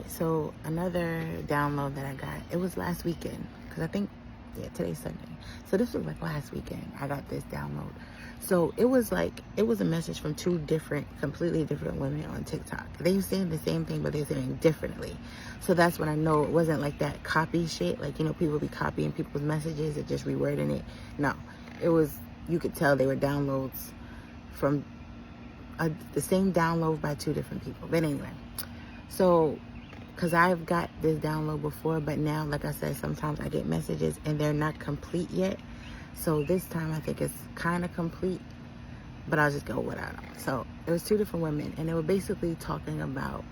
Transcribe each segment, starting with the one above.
right, so another download that I got, it was last weekend, because I think, yeah, today's Sunday. So this was like last weekend, I got this download. So it was a message from two completely different women on TikTok. They were saying the same thing, but they're saying differently. So that's when I know it wasn't like that copy shit. Like, you know, people be copying people's messages and just rewording it. No, it was, you could tell they were downloads from the same download by two different people. But anyway, so, because I've got this download before, but now, like I said, sometimes I get messages and they're not complete yet. So this time I think it's kind of complete, but I'll just go without them. So it was two different women, and they were basically talking about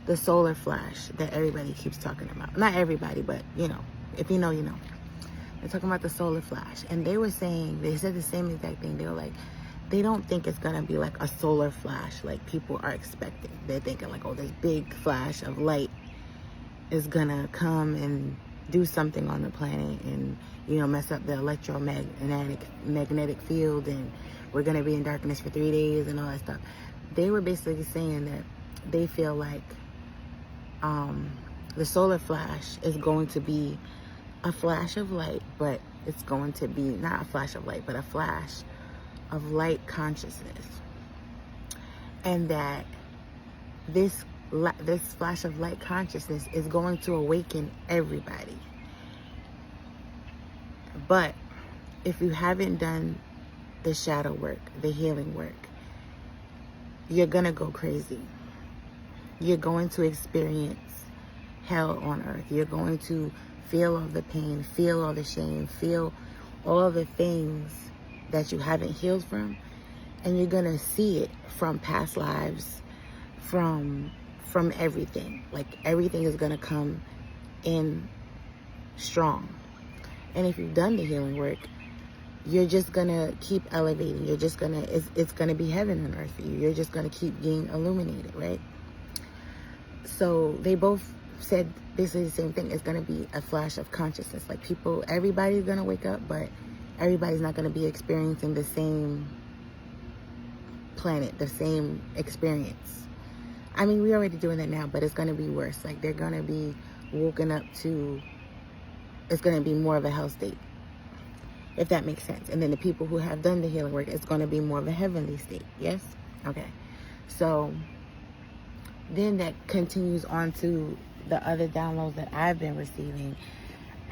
the solar flash that everybody keeps talking about. Not everybody, but, you know, if you know, you know. They're talking about the solar flash. And they were saying, they said the same exact thing. They were like, they don't think it's going to be like a solar flash like people are expecting. They're thinking like, oh, this big flash of light is going to come and do something on the planet and, you know, mess up the electromagnetic field, and we're going to be in darkness for 3 days and all that stuff. They were basically saying that they feel like the solar flash is going to be a flash of light, but it's going to be not a flash of light, but a flash of light consciousness. And that this flash of light consciousness is going to awaken everybody. But if you haven't done the shadow work, the healing work, you're gonna go crazy. You're going to experience hell on earth. You're going to feel all the pain, feel all the shame, feel all the things that you haven't healed from, and you're gonna see it from past lives, from everything. Like, everything is gonna come in strong. And if you've done the healing work, you're just gonna keep elevating. You're just gonna, it's gonna be heaven on earth for you. You're just gonna keep being illuminated, right? So they both said basically the same thing. It's gonna be a flash of consciousness. Like, everybody's gonna wake up, but everybody's not gonna be experiencing the same planet, the same experience. I mean, we're already doing that now, but it's gonna be worse. Like, they're gonna be woken up to, it's gonna be more of a hell state, if that makes sense. And then the people who have done the healing work, it's gonna be more of a heavenly state. Yes? Okay. So then that continues on to the other downloads that I've been receiving,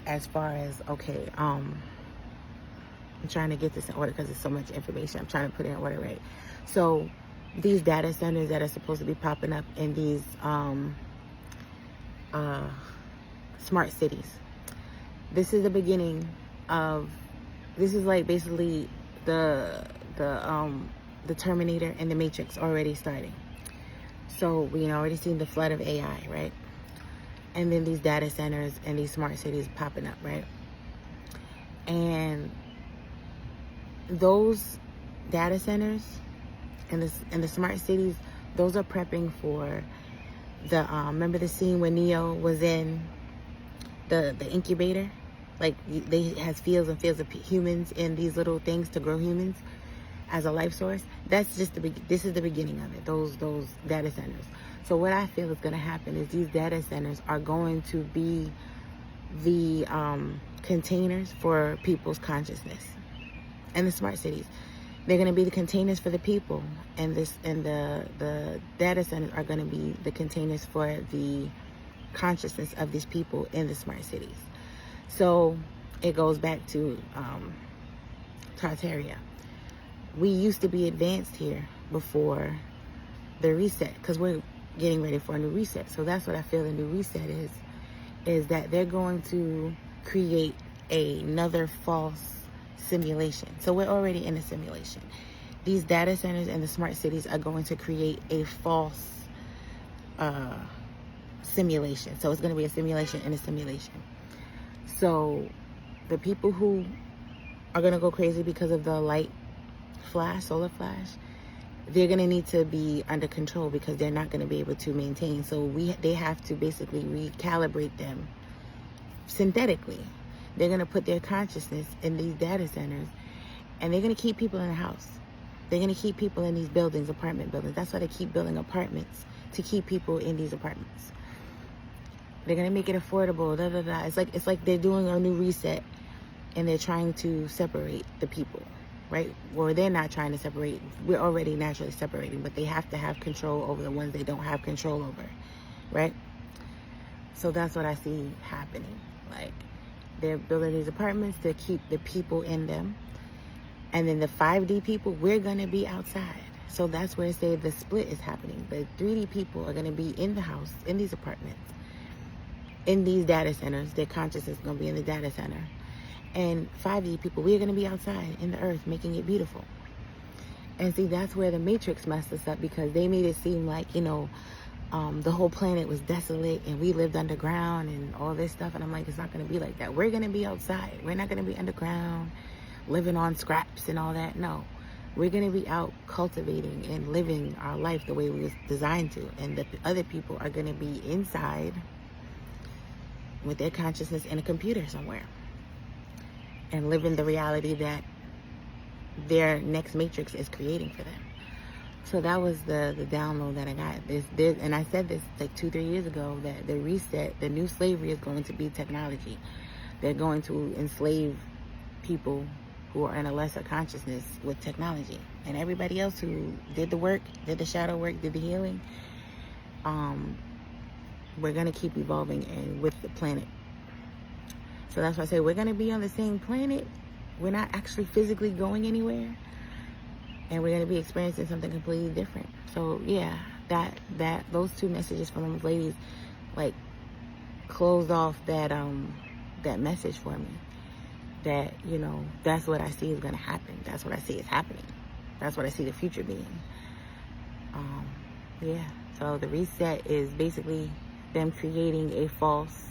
as far as, okay, I'm trying to get this in order because there's so much information. I'm trying to put it in order, right? So these data centers that are supposed to be popping up in these smart cities. This is the beginning of, this is like basically the Terminator and the Matrix already starting. So we already seen the flood of AI, right? And then these data centers and these smart cities popping up, right? And those data centers and the smart cities, those are prepping for the remember the scene when Neo was in the incubator? Like, they has fields and fields of humans in these little things to grow humans as a life source. That's just this is the beginning of it, those data centers. So what I feel is going to happen is these data centers are going to be the containers for people's consciousness. And the smart cities, they're going to be the containers for the people, and the data centers are going to be the containers for the consciousness of these people in the smart cities. So it goes back to Tartaria. We used to be advanced here before the reset, because we're getting ready for a new reset. So that's what I feel the new reset is that they're going to create another false simulation. So we're already in a simulation. These data centers and the smart cities are going to create a false simulation. So it's going to be a simulation in a simulation. So the people who are going to go crazy because of the light flash, solar flash, they're going to need to be under control, because they're not going to be able to maintain. So they have to basically recalibrate them synthetically. They're going to put their consciousness in these data centers, and they're going to keep people in the house. They're going to keep people in these buildings, apartment buildings. That's why they keep building apartments, to keep people in these apartments. They're gonna make it affordable. Da da da. It's like they're doing a new reset, and they're trying to separate the people, right? Or they're not trying to separate. We're already naturally separating, but they have to have control over the ones they don't have control over, right? So that's what I see happening. Like, they're building these apartments to keep the people in them. And then the 5D people, we're going to be outside. So that's where I say the split is happening. The 3D people are going to be in the house, in these apartments, in these data centers. Their consciousness is going to be in the data center. And 5D people, we're going to be outside in the earth, making it beautiful. And see, that's where the Matrix messed us up, because they made it seem like, the whole planet was desolate and we lived underground and all this stuff. And I'm like, it's not going to be like that. We're going to be outside. We're not going to be underground, living on scraps and all that. No, we're going to be out cultivating and living our life the way we was designed to. And the other people are going to be inside with their consciousness in a computer somewhere and living the reality that their next matrix is creating for them. So that was the download that I got. And I said this like 2-3 years ago, that the reset, the new slavery is going to be technology. They're going to enslave people who are in a lesser consciousness with technology. And everybody else who did the work, did the shadow work, did the healing, we're going to keep evolving and with the planet. So that's why I say we're going to be on the same planet. We're not actually physically going anywhere. And we're going to be experiencing something completely different. So yeah, those two messages from those ladies, like, closed off that message for me. That, that's what I see is going to happen. That's what I see is happening. That's what I see the future being. Yeah. So the reset is basically them creating a false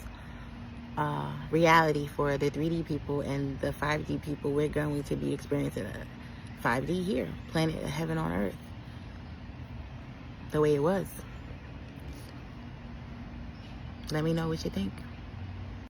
reality for the 3D people, and the 5D people, we're going to be experiencing a 5D here, planet of heaven on earth, the way it was. Let me know what you think.